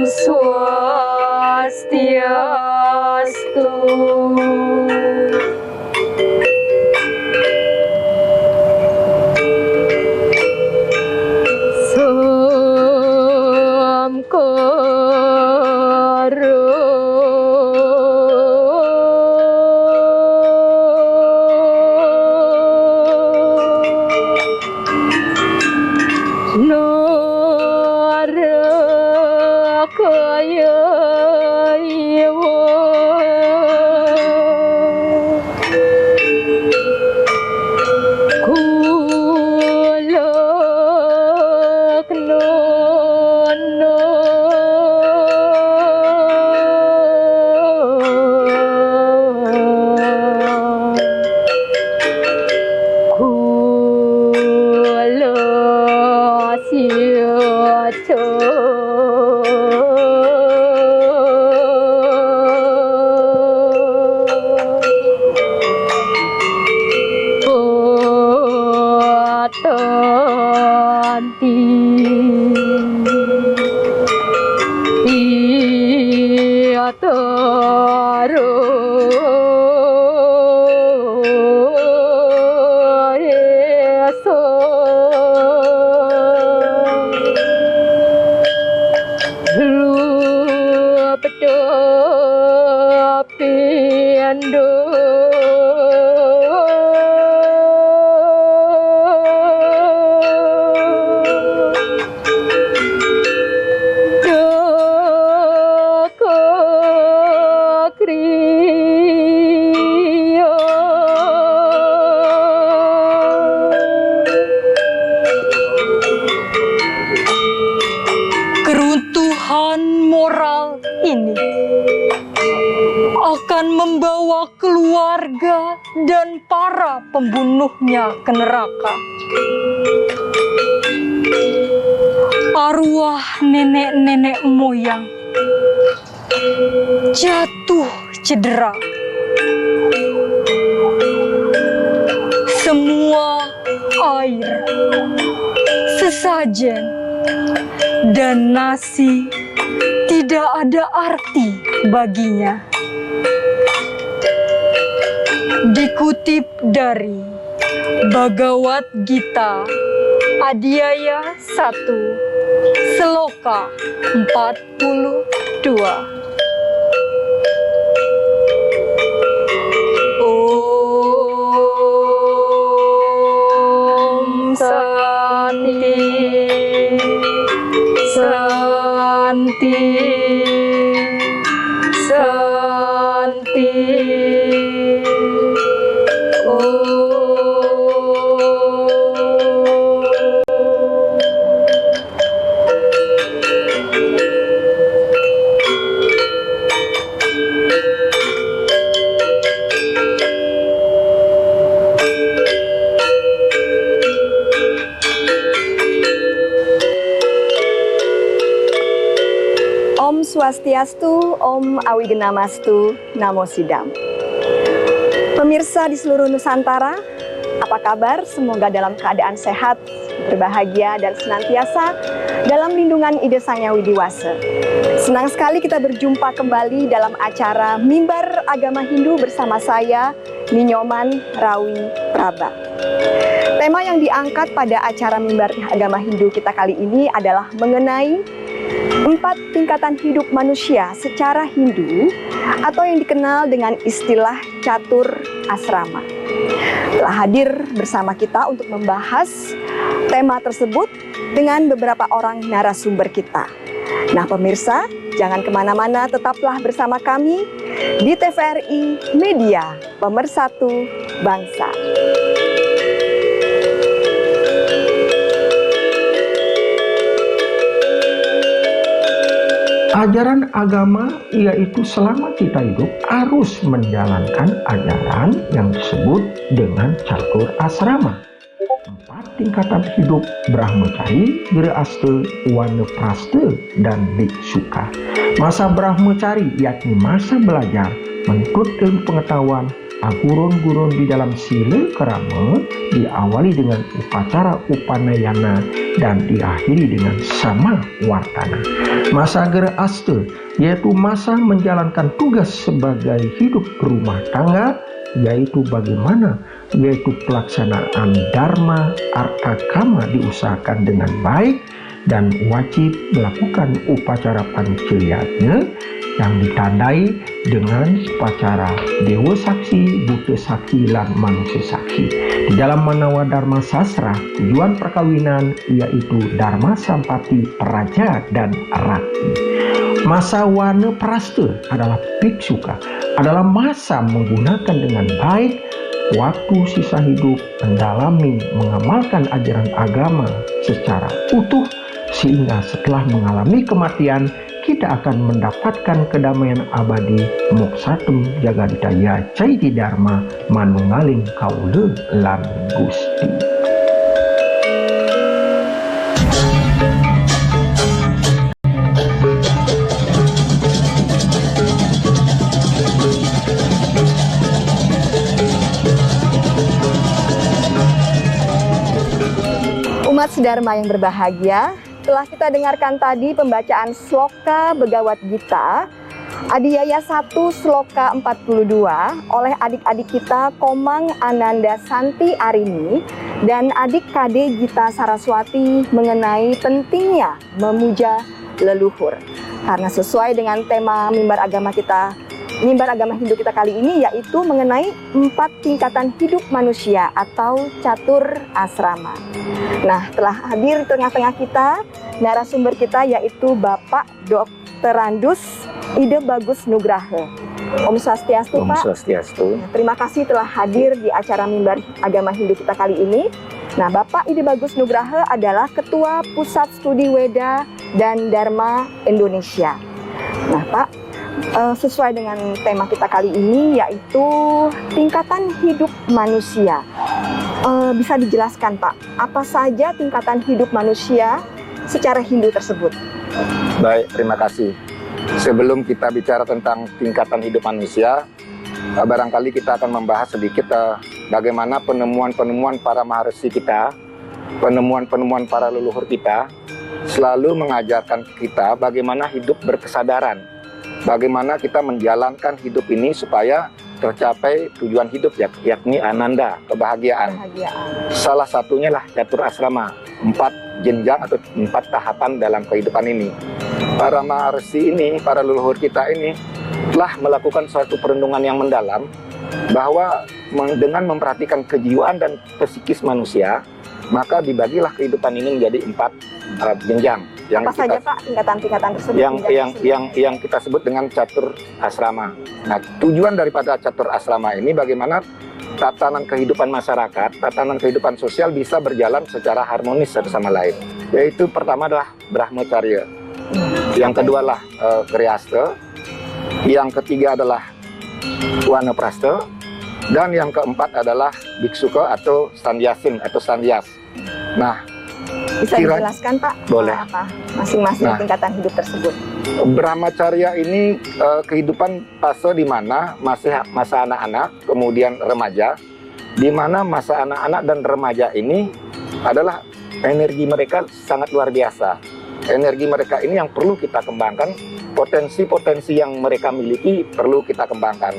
Swastiastu. Keruntuhan moral ini akan membawa keluarga dan para pembunuhnya ke neraka. Arwah nenek-nenek moyang jatuh cedera. Semua air, sesajen, dan nasi tidak ada arti baginya. Dikutip dari Bhagavad Gita Adhyaya 1 Sloka 42. Om Santi Santi Santi. Om Swastiastu, Om Awigenamastu, Namo Sidam. Pemirsa di seluruh Nusantara, apa kabar? Semoga dalam keadaan sehat, berbahagia, dan senantiasa dalam lindungan Ide Sang Hyang Widi Wasa. Senang sekali kita berjumpa kembali dalam acara Mimbar Agama Hindu bersama saya, Ninyoman Rawi Praba. Tema yang diangkat pada acara Mimbar Agama Hindu kita kali ini adalah mengenai 4 tingkatan hidup manusia secara Hindu atau yang dikenal dengan istilah catur asrama. Telah hadir bersama kita untuk membahas tema tersebut dengan beberapa orang narasumber kita. Nah pemirsa, jangan kemana-mana, tetaplah bersama kami di TVRI Media, Pemersatu Bangsa. Ajaran agama yaitu selama kita hidup harus menjalankan ajaran yang disebut dengan catur asrama. 4 tingkatan hidup Brahmacari, Grihastha, Vanaprastha, dan Bhiksuka. Masa Brahmacari yakni masa belajar menuntut ilmu pengetahuan gurun-gurun di dalam sila kerama diawali dengan upacara upanayana dan diakhiri dengan sama wartana. Masa gera asta yaitu masa menjalankan tugas sebagai hidup rumah tangga, yaitu bagaimana pelaksanaan dharma arta kama diusahakan dengan baik dan wajib melakukan upacara panciliyatnya yang ditandai dengan upacara dewa saksi, buta saksi, dan manusia saksi. Di dalam Manawa Dharma Sastra, tujuan perkawinan yaitu dharma sampati praja dan rati. Masa wana prasta adalah biksuka, adalah masa menggunakan dengan baik waktu sisa hidup mendalami mengamalkan ajaran agama secara utuh, sehingga setelah mengalami kematian kita akan mendapatkan kedamaian abadi moksatum jagaditaya caiti dharma manunggaling kaula lan Gusti. Umat Sedharma yang berbahagia, telah kita dengarkan tadi pembacaan Sloka Bhagavad Gita Adiyaya 1 Sloka 42 oleh adik-adik kita Komang Ananda Santi Arini dan adik Kade Gita Saraswati mengenai pentingnya memuja leluhur. Karena sesuai dengan tema mimbar agama Hindu kita kali ini, yaitu mengenai 4 tingkatan hidup manusia atau catur asrama. Nah, telah hadir di tengah-tengah kita narasumber kita yaitu Bapak Dr. Randus Ide Bagus Nugraha. Om Swastiastu, Pak. Om Swastiastu. Terima kasih telah hadir di acara mimbar agama Hindu kita kali ini. Nah, Bapak Ide Bagus Nugraha adalah Ketua Pusat Studi Weda dan Dharma Indonesia. Nah, Pak, sesuai dengan tema kita kali ini yaitu tingkatan hidup manusia. Bisa dijelaskan, Pak, apa saja tingkatan hidup manusia secara Hindu tersebut? Baik, terima kasih. Sebelum kita bicara tentang tingkatan hidup manusia, barangkali kita akan membahas sedikit bagaimana penemuan-penemuan para maharsi kita, penemuan-penemuan para leluhur kita, selalu mengajarkan kita bagaimana hidup berkesadaran, bagaimana kita menjalankan hidup ini supaya tercapai tujuan hidup, yakni ananda, kebahagiaan. Salah satunya lah catur asrama, 4 jenjang atau 4 tahapan dalam kehidupan ini. Para maharsi ini, para leluhur kita ini telah melakukan suatu perenungan yang mendalam bahwa dengan memperhatikan kejiwaan dan psikis manusia, maka dibagilah kehidupan ini menjadi 4 jenjang. Yang apa saja, Pak, tingkatan-tingkatan tersebut? Yang kita sebut dengan catur asrama. Nah, tujuan daripada catur asrama ini bagaimana tatanan kehidupan masyarakat, tatanan kehidupan sosial bisa berjalan secara harmonis satu sama lain. Yaitu pertama adalah Brahmacharya, yang kedua adalah Grihastha, yang ketiga adalah Wanaprastha, dan yang keempat adalah Biksuka atau Sannyasin atau sannyas. Nah, bisa dijelaskan, Pak? Boleh. Apa masing-masing tingkatan hidup tersebut? Brahmacharya ini kehidupan fase di mana masih masa anak-anak, kemudian remaja, di mana masa anak-anak dan remaja ini adalah energi mereka sangat luar biasa. Energi mereka ini yang perlu kita kembangkan, potensi-potensi yang mereka miliki perlu kita kembangkan.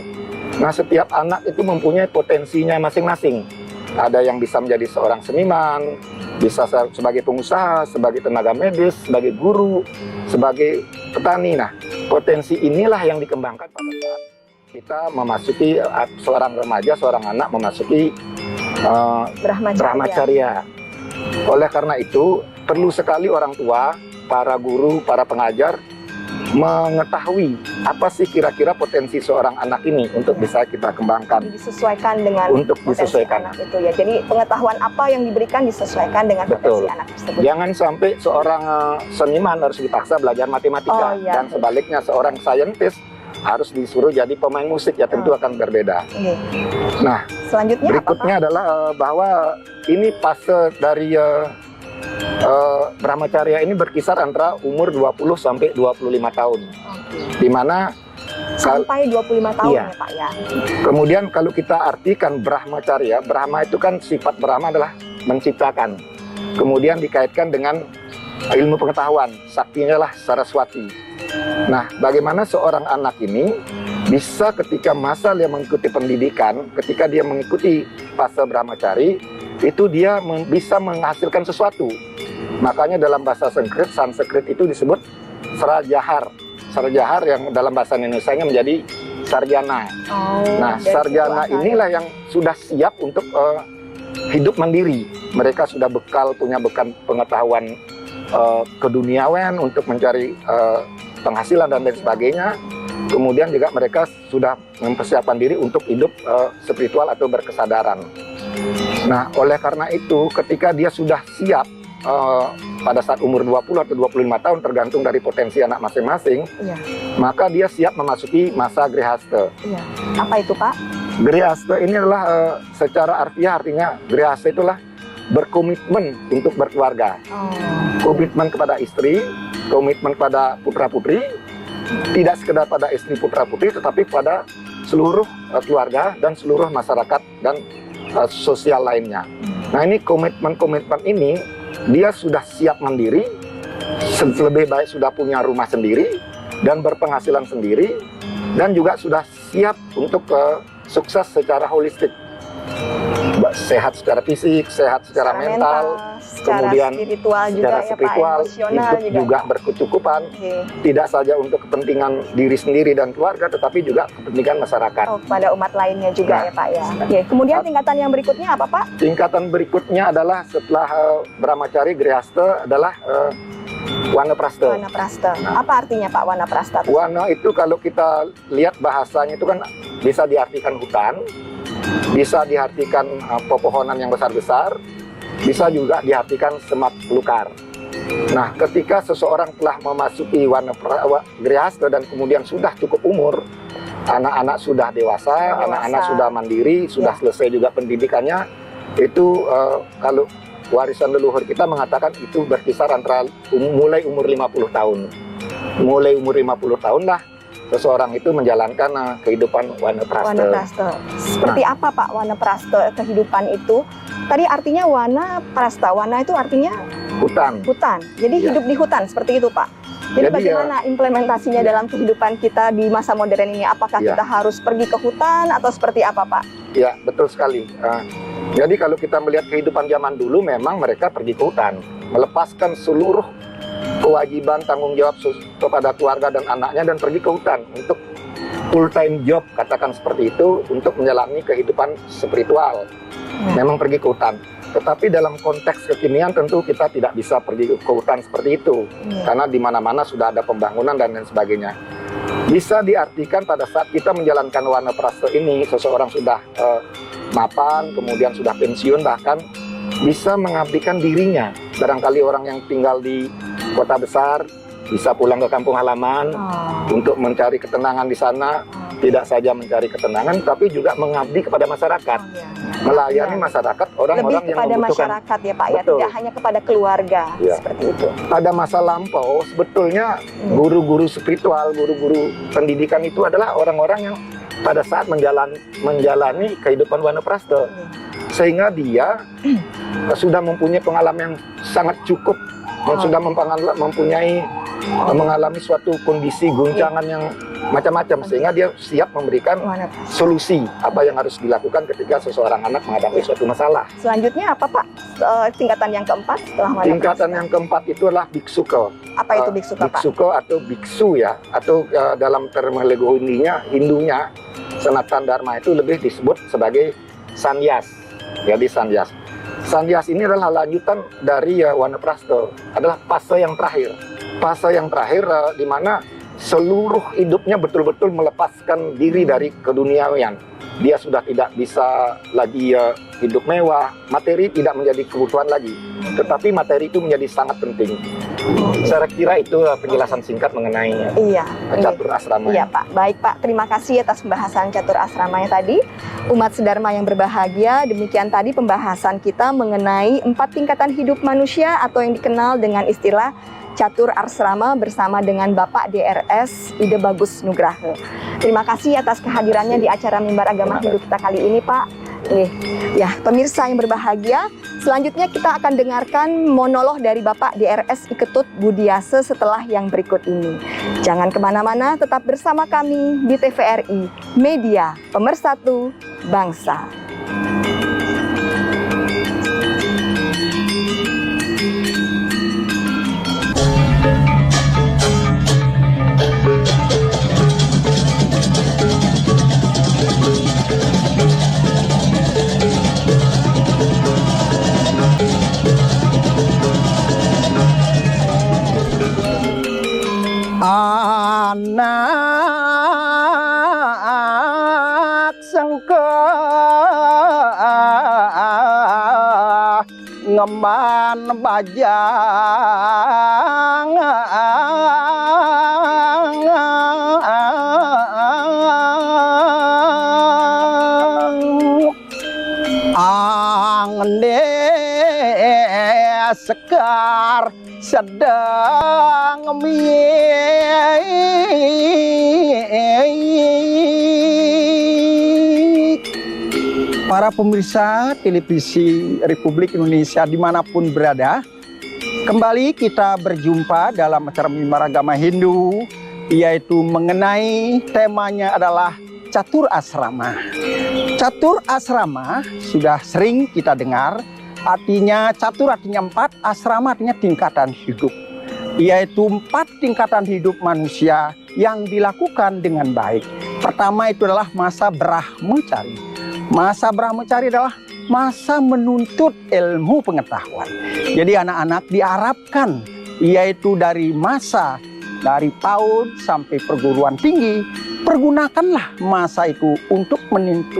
Nah, setiap anak itu mempunyai potensinya masing-masing. Ada yang bisa menjadi seorang seniman, bisa sebagai pengusaha, sebagai tenaga medis, sebagai guru, sebagai petani. Nah, potensi inilah yang dikembangkan pada saat kita memasuki seorang remaja, seorang anak memasuki Brahmacharya. Oleh karena itu, perlu sekali orang tua, para guru, para pengajar mengetahui apa sih kira-kira potensi seorang anak ini untuk bisa kita kembangkan. Disesuaikan dengan untuk disesuaikan anak itu ya. Jadi pengetahuan apa yang diberikan disesuaikan dengan potensi anak tersebut. Jangan sampai seorang seniman harus dipaksa belajar matematika dan sebaliknya seorang saintis harus disuruh jadi pemain musik, ya tentu akan berbeda. Nah, selanjutnya berikutnya adalah bahwa ini fase dari Brahmacharya ini berkisar antara umur 20 sampai 25 tahun. Di mana sampai 25 tahun Iya. ya Pak ya. Kemudian kalau kita artikan Brahmacharya, Brahma itu kan sifat Brahma adalah menciptakan. Kemudian dikaitkan dengan ilmu pengetahuan, saktinya lah Saraswati. Nah, bagaimana seorang anak ini bisa ketika masa dia mengikuti pendidikan, ketika dia mengikuti fase Brahmachari, itu dia bisa menghasilkan sesuatu. Makanya dalam bahasa Sanskrit itu disebut Sarjahar. Sarjahar yang dalam bahasa Indonesianya menjadi sarjana. Nah, dari sarjana situ asalnya. inilah yang sudah siap untuk hidup mandiri. Mereka sudah punya bekal pengetahuan keduniawan untuk mencari penghasilan dan lain sebagainya. Kemudian juga mereka sudah mempersiapkan diri untuk hidup spiritual atau berkesadaran. Nah, oleh karena itu ketika dia sudah siap pada saat umur 20 atau 25 tahun tergantung dari potensi anak masing-masing, Iya. maka dia siap memasuki masa Grihastha. Iya. Apa itu Pak? Grihastha ini adalah secara harfiah artinya Grihastha itulah berkomitmen untuk berkeluarga. Komitmen kepada istri, komitmen kepada putra-putri, tidak sekedar pada istri putra-putri tetapi pada seluruh keluarga dan seluruh masyarakat dan sosial lainnya. Nah, ini komitmen-komitmen ini dia sudah siap mandiri, lebih baik sudah punya rumah sendiri dan berpenghasilan sendiri, dan juga sudah siap untuk sukses secara holistik, sehat secara fisik, sehat secara mental, secara kemudian spiritual juga secara ya spiritual, Pak, emosional hidup juga berkecukupan, tidak saja untuk kepentingan diri sendiri dan keluarga, tetapi juga kepentingan masyarakat. Kepada umat lainnya juga Nah, ya Pak ya. Oke, kemudian tingkatan yang berikutnya apa Pak? Tingkatan berikutnya adalah setelah Brahmachari Grihastha adalah Wanaprastha. Wanaprastha. Nah. Apa artinya Pak Wanaprastha? Wana itu kalau kita lihat bahasanya itu kan bisa diartikan hutan, bisa diartikan pepohonan yang besar-besar, bisa juga diartikan semak belukar. Nah, ketika seseorang telah memasuki Grihastha dan kemudian sudah cukup umur, anak-anak sudah dewasa, anak-anak sudah mandiri, sudah selesai juga pendidikannya, itu kalau warisan leluhur kita mengatakan itu berkisar antara mulai umur 50 tahun. Mulai umur 50 tahun lah seseorang itu menjalankan kehidupan Wanaprastha. Wanaprastha. Seperti apa Pak Wanaprastha kehidupan itu? Tadi artinya Wanaprastha. Wana itu artinya Hutan. hutan. Jadi Ya. hidup di hutan seperti itu Pak. Jadi bagaimana implementasinya dalam kehidupan kita di masa modern ini? Apakah Ya. kita harus pergi ke hutan atau seperti apa Pak? Ya, betul sekali. Jadi kalau kita melihat kehidupan zaman dulu, memang mereka pergi ke hutan, melepaskan seluruh kewajiban tanggung jawab kepada keluarga dan anaknya dan pergi ke hutan untuk full time job, katakan seperti itu, untuk menjalani kehidupan spiritual. Memang pergi ke hutan. Tetapi dalam konteks kekinian tentu kita tidak bisa pergi ke hutan seperti itu, karena di mana-mana sudah ada pembangunan dan lain sebagainya. Bisa diartikan pada saat kita menjalankan Wanaprastha ini, seseorang sudah mapan, kemudian sudah pensiun, bahkan bisa mengabdikan dirinya. Barangkali orang yang tinggal di kota besar bisa pulang ke kampung halaman untuk mencari ketenangan di sana. Tidak saja mencari ketenangan, tapi juga mengabdi kepada masyarakat, melayani masyarakat, orang-orang yang kepada membutuhkan. masyarakat ya Pak ya, Betul. tidak hanya kepada keluarga Ya. seperti itu. Pada masa lampau, sebetulnya guru-guru spiritual, guru-guru pendidikan itu adalah orang-orang yang pada saat menjalani kehidupan Wanaprastha, sehingga dia sudah mempunyai pengalaman yang sangat cukup, sudah mempunyai mengalami suatu kondisi guncangan yang macam-macam, sehingga dia siap memberikan solusi apa yang harus dilakukan ketika seseorang anak menghadapi suatu masalah. Selanjutnya apa Pak? Tingkatan yang keempat setelah Wanaprastha. Tingkatan yang keempat itu adalah biksuka. Apa itu biksuka Pak? Biksuka atau biksu ya, atau dalam terminologi Hindunya Sanatan Dharma itu lebih disebut sebagai sannyas. Jadi sannyas. Sannyas ini adalah lanjutan dari Wanaprastha, adalah fase yang terakhir. Fase yang terakhir di mana seluruh hidupnya betul-betul melepaskan diri dari keduniawian. Dia sudah tidak bisa lagi hidup mewah, materi tidak menjadi kebutuhan lagi, tetapi materi itu menjadi sangat penting. Saya kira itu penjelasan singkat mengenai catur asrama. Iya Pak, baik Pak, terima kasih atas pembahasan catur asramanya tadi. Umat sedharma yang berbahagia, demikian tadi pembahasan kita mengenai 4 tingkatan hidup manusia atau yang dikenal dengan istilah catur asrama bersama dengan Bapak DRS Ide Bagus Nugraha. Terima kasih atas kehadirannya di acara Mimbar Agama Hindu kita kali ini, Pak. Ya, pemirsa yang berbahagia, selanjutnya kita akan dengarkan monolog dari Bapak DRS Iketut Budiase setelah yang berikut ini. Jangan kemana-mana, tetap bersama kami di TVRI, Media Pemersatu Bangsa. Anak sengke ngeman bajang angende sekar sedang para pemirsa televisi Republik Indonesia dimanapun berada, kembali kita berjumpa dalam acara Mimbar Agama Hindu, yaitu mengenai temanya adalah catur asrama. Catur asrama sudah sering kita dengar, artinya catur artinya 4, asrama artinya tingkatan hidup, yaitu 4 tingkatan hidup manusia yang dilakukan dengan baik. Pertama itu adalah masa brahmacari. Masa brahmacari adalah masa menuntut ilmu pengetahuan. Jadi anak-anak diharapkan yaitu dari PAUD sampai perguruan tinggi, pergunakanlah masa itu untuk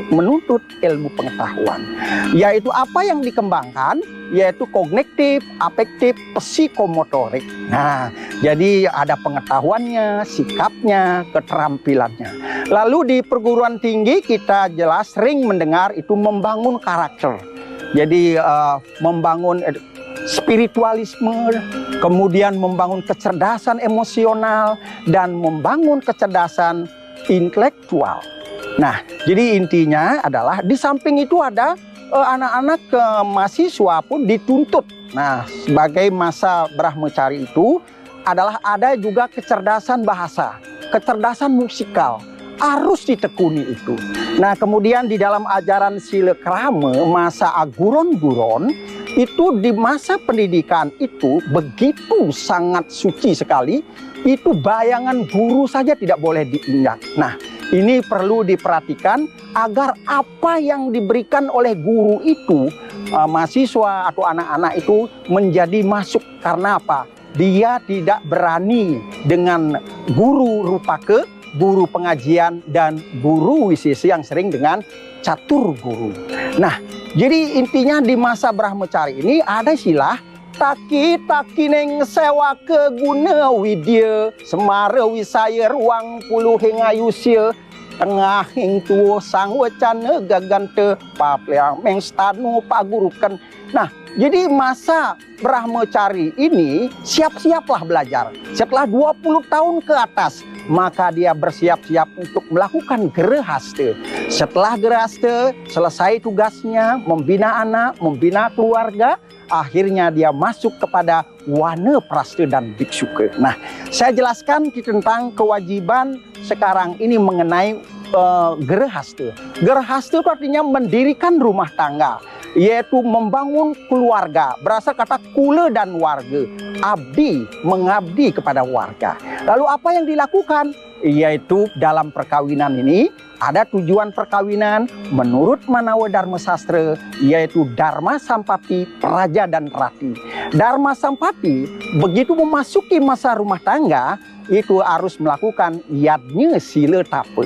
menuntut ilmu pengetahuan. Yaitu apa yang dikembangkan, yaitu kognitif, afektif, psikomotorik. Nah, jadi ada pengetahuannya, sikapnya, keterampilannya. Lalu di perguruan tinggi kita jelas sering mendengar itu membangun karakter. Jadi membangun spiritualisme, kemudian membangun kecerdasan emosional, dan membangun kecerdasan intelektual. Nah, jadi intinya adalah di samping itu ada anak-anak mahasiswa pun dituntut. Nah, sebagai masa brahmacari itu adalah ada juga kecerdasan bahasa, kecerdasan musikal, harus ditekuni itu. Nah, kemudian di dalam ajaran Sila Krama, masa aguron-guron, itu di masa pendidikan itu begitu sangat suci sekali, itu bayangan guru saja tidak boleh diinjak. Nah, ini perlu diperhatikan agar apa yang diberikan oleh guru itu, mahasiswa atau anak-anak itu menjadi masuk. Karena apa? Dia tidak berani dengan guru rupake, guru pengajian, dan guru wisisi yang sering dengan catur guru. Nah, jadi intinya di masa brahmacari ini ada istilah taki-taki neng sewa ke guna widya semara wisaya ruang puluh hingayusya tengah hing tuo sang wacana gagante papleang mengstanu pagurukan. Nah, jadi masa brahmacari ini siap-siaplah belajar. Setelah 20 tahun ke atas, maka dia bersiap-siap untuk melakukan gerahasta. Setelah gerahasta, selesai tugasnya, membina anak, membina keluarga, akhirnya dia masuk kepada wanaprastha dan biksuka. Nah, saya jelaskan tentang kewajiban sekarang ini mengenai gerahasta. Gerahasta itu artinya mendirikan rumah tangga, yaitu membangun keluarga. Berasal kata kula dan warga. Abdi, mengabdi kepada warga. Lalu apa yang dilakukan? Yaitu dalam perkawinan ini ada tujuan perkawinan menurut Manawa Dharma Sastra, yaitu Dharma Sampati, Praja dan Rati. Dharma Sampati begitu memasuki masa rumah tangga itu harus melakukan yadnya sila tapa.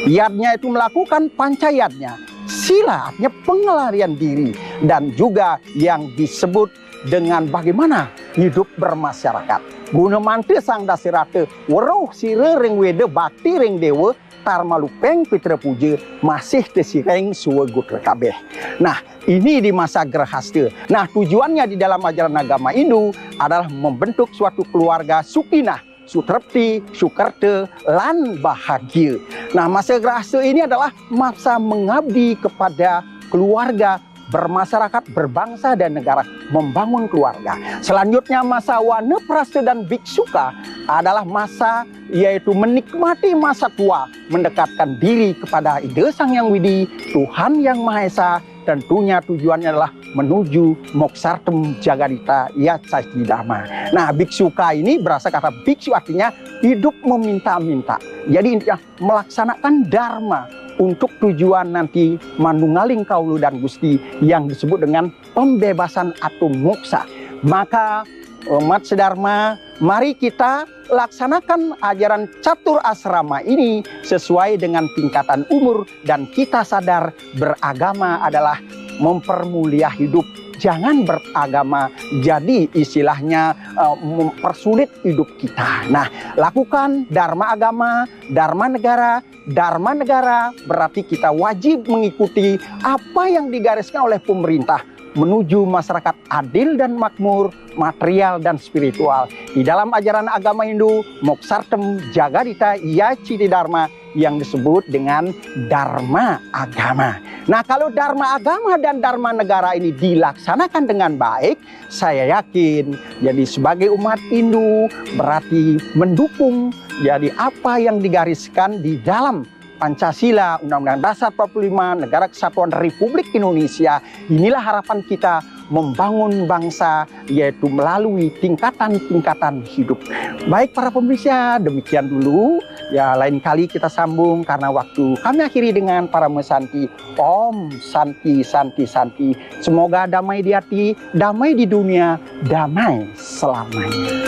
Yadnya itu melakukan pancayatnya. Sila artinya pengelarian diri, dan juga yang disebut dengan bagaimana hidup bermasyarakat. Guna mante sang dasirate, weruh sire ring wede bakti ring dewa, tar malupeng pitra puja, masih tesireng suwe gutra kabeh. Nah, ini di masa Grahasta. Nah, tujuannya di dalam ajaran agama Hindu adalah membentuk suatu keluarga sukinah, sutrepti, sukarte, lan bahagia. Nah, masa Grahasta ini adalah masa mengabdi kepada keluarga, bermasyarakat, berbangsa dan negara, membangun keluarga. Selanjutnya masa Wanaprastha dan Biksuka adalah masa yaitu menikmati masa tua, mendekatkan diri kepada Ide Sang Yang Widi, Tuhan Yang Maha Esa. Tentunya tujuannya adalah menuju Moksartem Jagadita Yat Saji Dharma. Nah, Biksuka ini berasal kata biksu artinya hidup meminta-minta. Jadi intinya melaksanakan dharma untuk tujuan nanti manunggaling kaulu dan Gusti yang disebut dengan pembebasan atau moksa. Maka umat sedharma, mari kita laksanakan ajaran catur asrama ini sesuai dengan tingkatan umur dan kita sadar beragama adalah mempermulia hidup. Jangan beragama jadi istilahnya mempersulit hidup kita. Nah, lakukan dharma agama, dharma negara. Dharma negara berarti kita wajib mengikuti apa yang digariskan oleh pemerintah menuju masyarakat adil dan makmur, material dan spiritual. Di dalam ajaran agama Hindu, Moksartem Jagadita Yaci Dharma yang disebut dengan dharma agama. Nah, kalau dharma agama dan dharma negara ini dilaksanakan dengan baik, saya yakin jadi sebagai umat Hindu berarti mendukung jadi apa yang digariskan di dalam Pancasila, Undang-Undang Dasar 45, Negara Kesatuan Republik Indonesia. Inilah harapan kita membangun bangsa, yaitu melalui tingkatan-tingkatan hidup. Baik para pemirsa, demikian dulu. Ya, lain kali kita sambung karena waktu. Kami akhiri dengan para mesanti. Om Santi Santi Santi. Semoga damai di hati, damai di dunia, damai selamanya.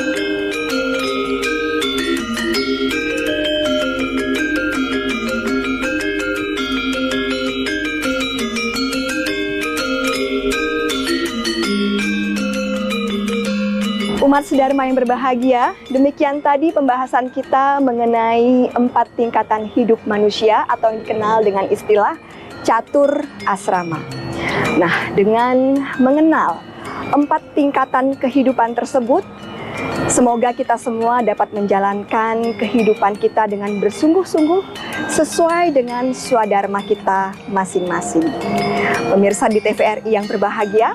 Umat sedharma yang berbahagia, demikian tadi pembahasan kita mengenai 4 tingkatan hidup manusia atau yang dikenal dengan istilah catur asrama. Nah, dengan mengenal 4 tingkatan kehidupan tersebut, semoga kita semua dapat menjalankan kehidupan kita dengan bersungguh-sungguh sesuai dengan swadharma kita masing-masing. Pemirsa di TVRI yang berbahagia,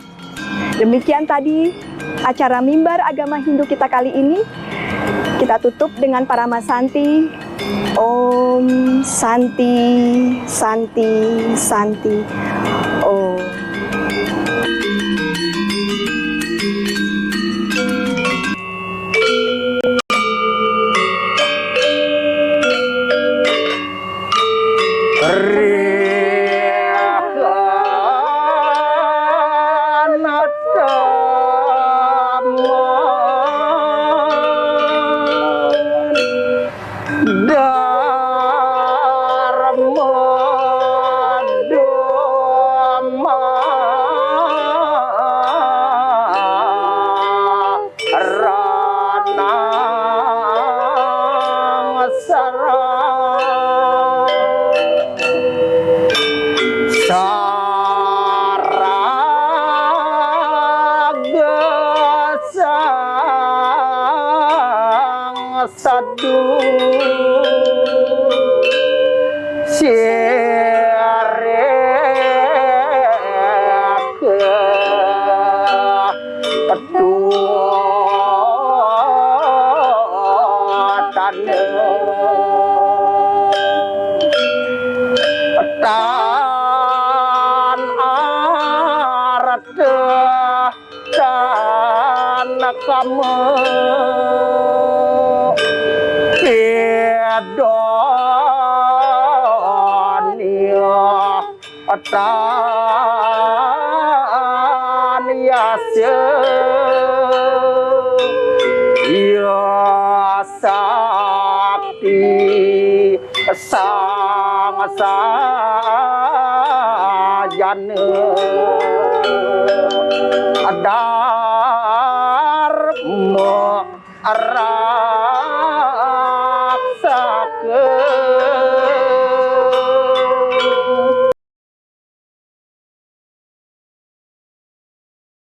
demikian tadi acara Mimbar Agama Hindu kita kali ini. Kita tutup dengan Parama Santi. Om Santi Santi Santi Om. Sadu sirek petutan tan arat tan kamu tan yasya ya sakti sang sajana dharma Arra